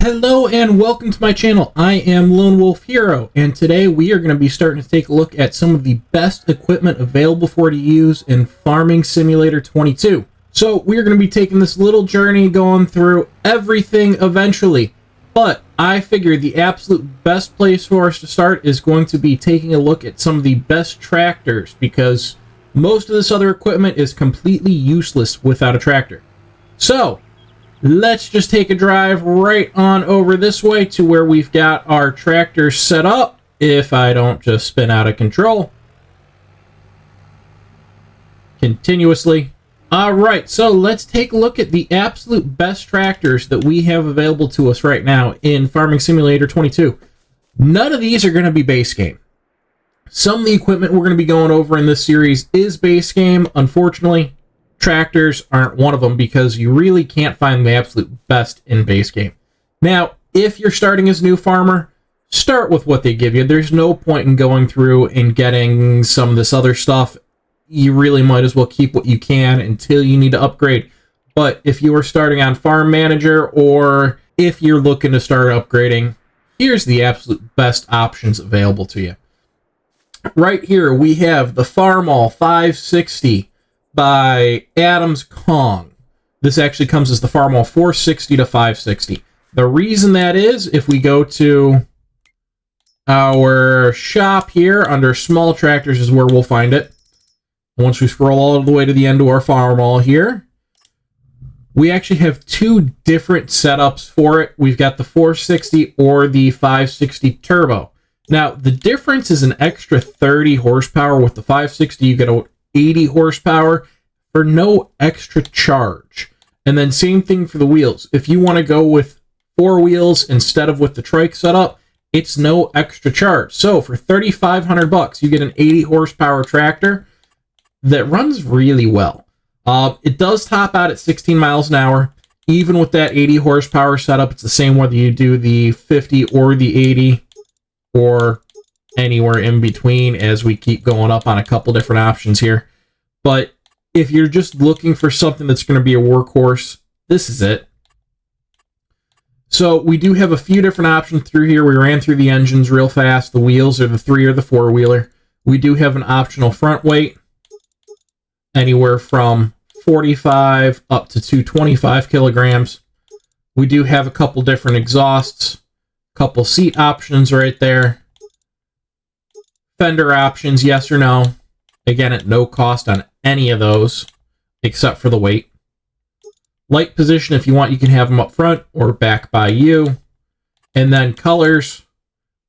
Hello and welcome to my channel. I am Lone Wolf Hero, and today we are going to be starting to take a look at some of the best equipment available for you to use in Farming Simulator 22. So we are going to be taking this little journey going through everything eventually, but I figured the absolute best place for us to start is going to be taking a look at some of the best tractors, because most of this other equipment is completely useless without a tractor. So let's just take a drive right on over this way to where we've got our tractor set up, if I don't just spin out of control continuously. Alright, so let's take a look at the absolute best tractors that we have available to us right now in Farming Simulator 22. None of these are going to be base game. Some of the equipment we're going to be going over in this series is base game. Unfortunately, tractors aren't one of them, because you really can't find the absolute best in base game. Now, if you're starting as a new farmer, start with what they give you. There's no point in going through and getting some of this other stuff. You really might as well keep what you can until you need to upgrade. But if you are starting on Farm Manager, or if you're looking to start upgrading, here's the absolute best options available to you. Right here we have the Farmall 560 by Adams Kong. This actually comes as the Farmall 460 to 560. The reason that is, if we go to our shop here under small tractors, is where we'll find it. Once we scroll all the way to the end of our Farmall here, we actually have two different setups for it. We've got the 460 or the 560 turbo. Now, the difference is an extra 30 horsepower. With the 560, you get a 80 horsepower for no extra charge. And then same thing for the wheels. If you want to go with 4 wheels instead of with the trike setup, it's no extra charge. So for $3,500 you get an 80 horsepower tractor that runs really well. It does top out at 16 miles an hour. Even with that 80 horsepower setup, it's the same whether you do the 50 or the 80 or anywhere in between, as we keep going up on a couple different options here. But if you're just looking for something that's going to be a workhorse, this is it. So we do have a few different options through here. We ran through the engines real fast. The wheels are the 3 or the 4-wheeler. We do have an optional front weight, anywhere from 45 up to 225 kilograms. We do have a couple different exhausts, couple seat options right there. Fender options, yes or no. Again, at no cost on any of those, except for the weight. Light position, if you want, you can have them up front or back by you. And then colors,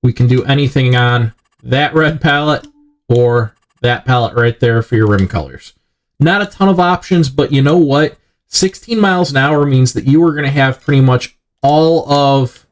we can do anything on that red palette or that palette right there for your rim colors. Not a ton of options, but you know what? 16 miles an hour means that you are going to have pretty much all of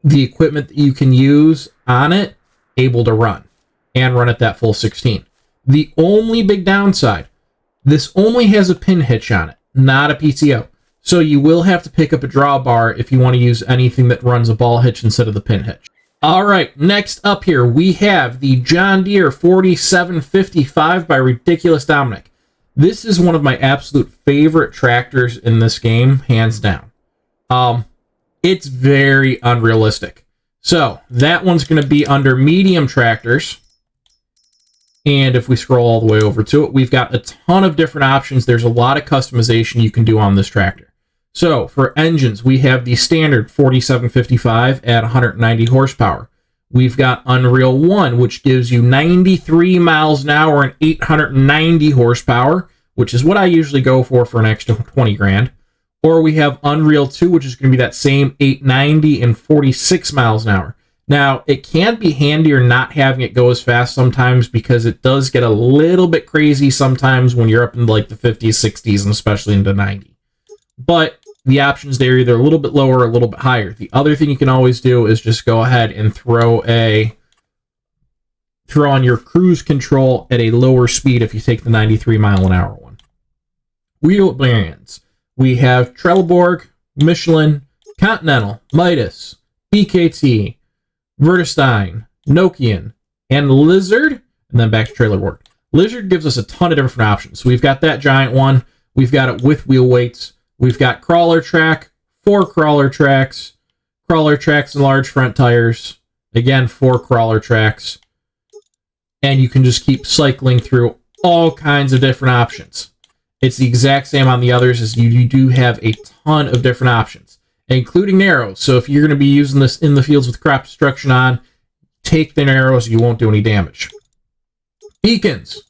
the equipment that you can use on it able to run and run at that full 16. The only big downside, this only has a pin hitch on it, not a PTO. So you will have to pick up a drawbar if you want to use anything that runs a ball hitch instead of the pin hitch. All right, next up here, we have the John Deere 4755 by Ridiculous Dominick. This is one of my absolute favorite tractors in this game, hands down. It's very unrealistic. So that one's going to be under medium tractors. And if we scroll all the way over to it, we've got a ton of different options. There's a lot of customization you can do on this tractor. So for engines, we have the standard 4755 at 190 horsepower. We've got Unreal 1, which gives you 93 miles an hour and 890 horsepower, which is what I usually go for an extra 20 grand. Or we have Unreal 2, which is going to be that same 890 and 46 miles an hour. Now, it can be handier not having it go as fast sometimes, because it does get a little bit crazy sometimes when you're up in like the 50s, 60s, and especially into 90. But the options there are either a little bit lower or a little bit higher. The other thing you can always do is just go ahead and throw on your cruise control at a lower speed if you take the 93 mile an hour one. Wheel brands. We have Trelleborg, Michelin, Continental, Midas, BKT, Vertestein, Nokian, and Lizard, and then back to Trelleborg. Lizard gives us a ton of different options. So we've got that giant one. We've got it with wheel weights. We've got crawler track, 4 crawler tracks and large front tires. Again, 4 crawler tracks. And you can just keep cycling through all kinds of different options. It's the exact same on the others, as you do have a ton of different options, including narrows. So if you're going to be using this in the fields with crop destruction on, take the narrows, you won't do any damage. Beacons.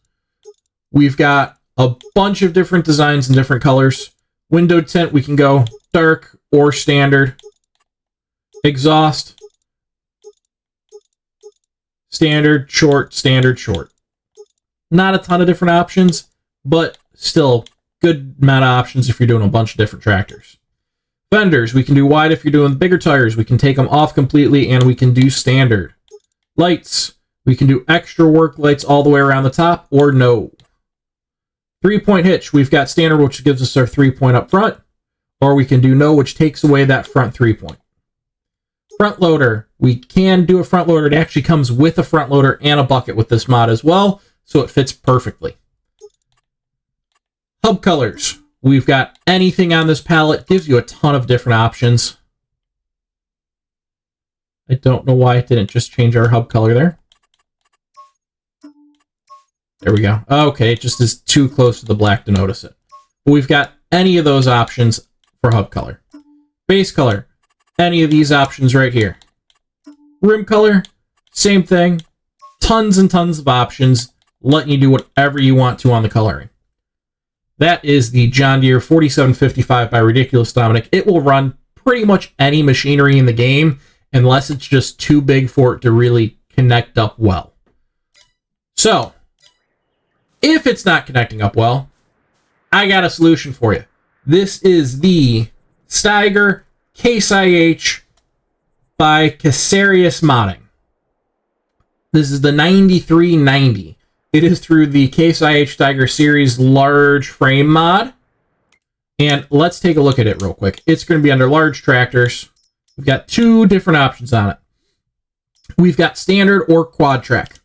We've got a bunch of different designs and different colors. Window tint, we can go dark or standard. Exhaust. Standard, short, standard, short. Not a ton of different options, but still good amount of options if you're doing a bunch of different tractors. Fenders, we can do wide if you're doing bigger tires. We can take them off completely, and we can do standard. Lights, we can do extra work lights all the way around the top, or no. 3-point hitch, we've got standard, which gives us our 3-point up front, or we can do no, which takes away that front 3-point. Front loader, we can do a front loader. It actually comes with a front loader and a bucket with this mod as well, so it fits perfectly. Hub colors, we've got anything on this palette, gives you a ton of different options. I don't know why it didn't just change our hub color there. There we go. Okay, it just is too close to the black to notice it. But we've got any of those options for hub color. Base color, any of these options right here. Rim color, same thing. Tons and tons of options, letting you do whatever you want to on the coloring. That is the John Deere 4755 by Ridiculous Dominick. It will run pretty much any machinery in the game, unless it's just too big for it to really connect up well. So, if it's not connecting up well, I got a solution for you. This is the Steiger Case IH by Casearias Modding. This is the 9390. It is through the Case IH Steiger series large frame mod. And let's take a look at it real quick. It's going to be under large tractors. We've got 2 different options on it. We've got standard or quad track.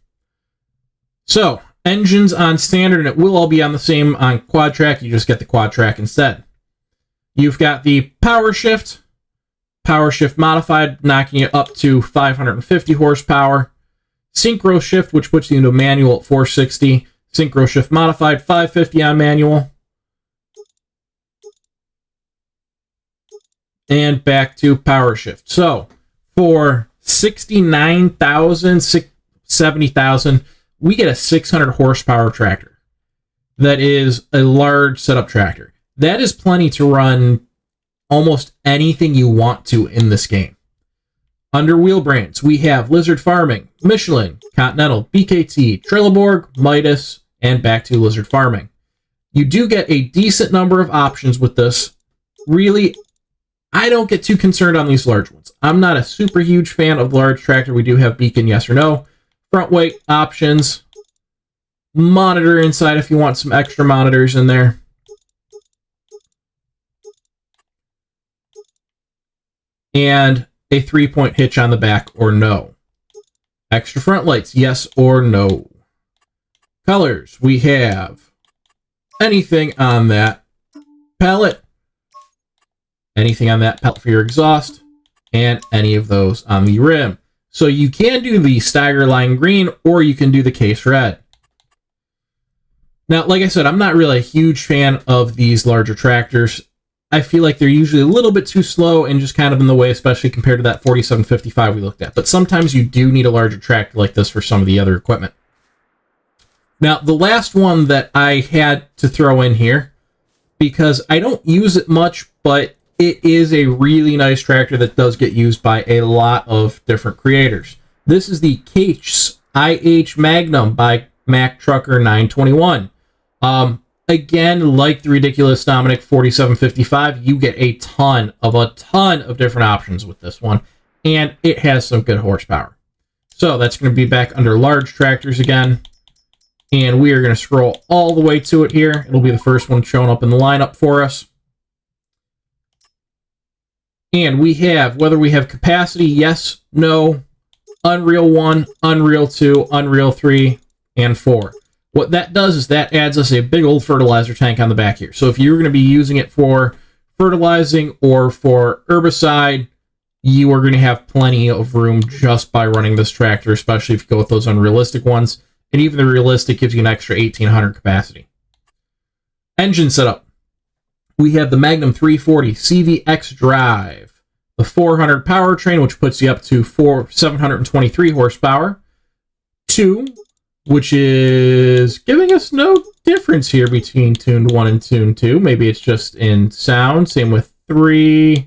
So, engines on standard, and it will all be on the same on quad track. You just get the quad track instead. You've got the power shift modified, knocking it up to 550 horsepower. Synchro shift, which puts you into manual at 460. Synchro shift modified, 550 on manual. And back to power shift. So, for 69,000, 70,000, we get a 600 horsepower tractor. That is a large setup tractor. That is plenty to run almost anything you want to in this game. Under wheel brands, we have Lizard Farming, Michelin, Continental, BKT, Trelleborg, Midas, and back to Lizard Farming. You do get a decent number of options with this. Really, I don't get too concerned on these large ones. I'm not a super huge fan of the large tractor. We do have beacon, yes or no. Front weight options. Monitor inside if you want some extra monitors in there. And a 3-point hitch on the back or no. Extra front lights, yes or no. Colors, we have anything on that palette. Anything on that palette for your exhaust. And any of those on the rim. So you can do the Steiger line green, or you can do the case red. Now, like I said, I'm not really a huge fan of these larger tractors. I feel like they're usually a little bit too slow and just kind of in the way, especially compared to that 4755 we looked at. But sometimes you do need a larger tractor like this for some of the other equipment. Now, the last one that I had to throw in here, because I don't use it much, but it is a really nice tractor that does get used by a lot of different creators. This is the Case IH Magnum by Mac Trucker 921. Again, like the Ridiculous Dominick 4755, you get a ton of different options with this one, and it has some good horsepower. So that's going to be back under large tractors again, and we are going to scroll all the way to it here. It'll be the first one showing up in the lineup for us. And we have, whether we have capacity, yes, no, Unreal 1, Unreal 2, Unreal 3, and 4. What that does is that adds us a big old fertilizer tank on the back here. So if you're going to be using it for fertilizing or for herbicide, you are going to have plenty of room just by running this tractor, especially if you go with those unrealistic ones. And even the realistic gives you an extra 1,800 capacity. Engine setup. We have the Magnum 340 CVX drive, the 400 powertrain, which puts you up to 723 horsepower. 2, which is giving us no difference here between tuned 1 and tuned 2. Maybe it's just in sound. Same with 3.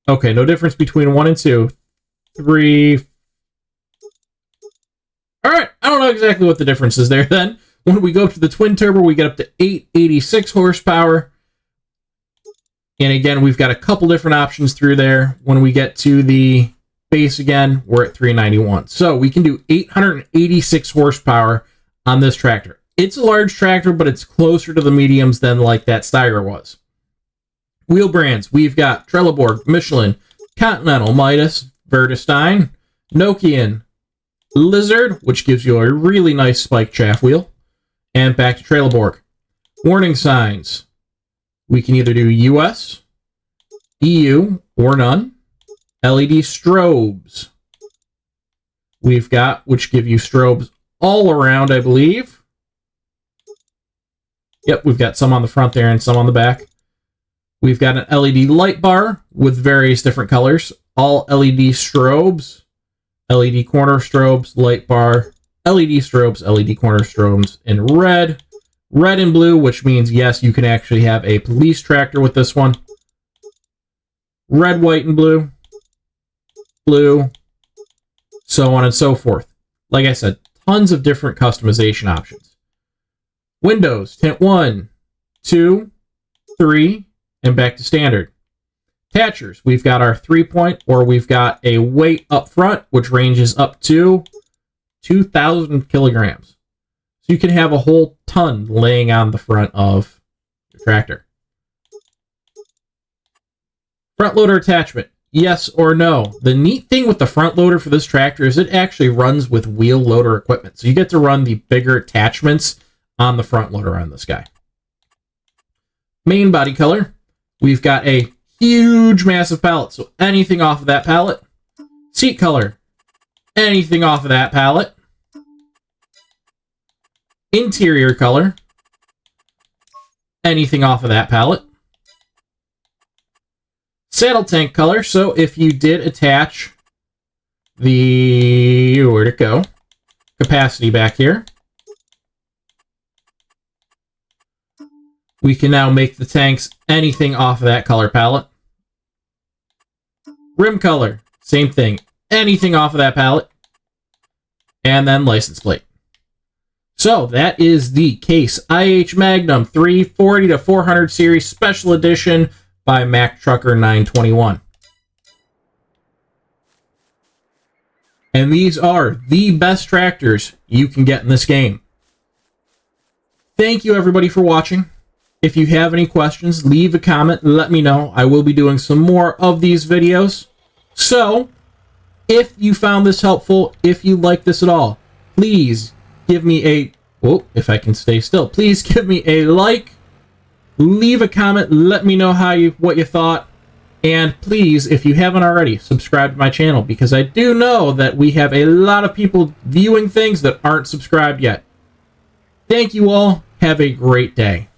Okay, no difference between 1 and 2. 3. Alright, I don't know exactly what the difference is there then. When we go to the twin turbo, we get up to 886 horsepower. And again, we've got a couple different options through there. When we get to the base again, we're at 391. So we can do 886 horsepower on this tractor. It's a large tractor, but it's closer to the mediums than like that Steiger was. Wheel brands, we've got Trelleborg, Michelin, Continental, Midas, Vierstein, Nokian, Lizard, which gives you a really nice spike chaff wheel, and back to Trelleborg. Warning signs, we can either do US, EU, or none. LED strobes, we've got, which give you strobes all around, I believe. Yep, we've got some on the front there and some on the back. We've got an LED light bar with various different colors. All LED strobes, LED corner strobes, light bar, LED strobes, LED corner strobes in red. Red and blue, which means, yes, you can actually have a police tractor with this one. Red, white, and blue. Blue. So on and so forth. Like I said, tons of different customization options. Windows, tint 1, 2, 3, and back to standard. Attachers, we've got our 3-point, or we've got a weight up front, which ranges up to 2,000 kilograms. So you can have a whole ton laying on the front of your tractor. Front loader attachment, yes or no? The neat thing with the front loader for this tractor is it actually runs with wheel loader equipment. So you get to run the bigger attachments on the front loader on this guy. Main body color. We've got a huge, massive pallet, so anything off of that pallet. Seat color, anything off of that pallet. Interior color, anything off of that pallet. Saddle tank color, so if you did attach the, where'd it go? Capacity back here. We can now make the tanks anything off of that color palette. Rim color, same thing. Anything off of that palette. And then license plate. So that is the Case IH Magnum 340 to 400 series special edition by Mack Trucker 921. And these are the best tractors you can get in this game. Thank you everybody for watching. If you have any questions, leave a comment, let me know. I will be doing some more of these videos. So, if you found this helpful, if you like this at all, please give me a, oh, if I can stay still, please give me a like, leave a comment, let me know what you thought, and please, if you haven't already, subscribe to my channel, because I do know that we have a lot of people viewing things that aren't subscribed yet. Thank you all. Have a great day.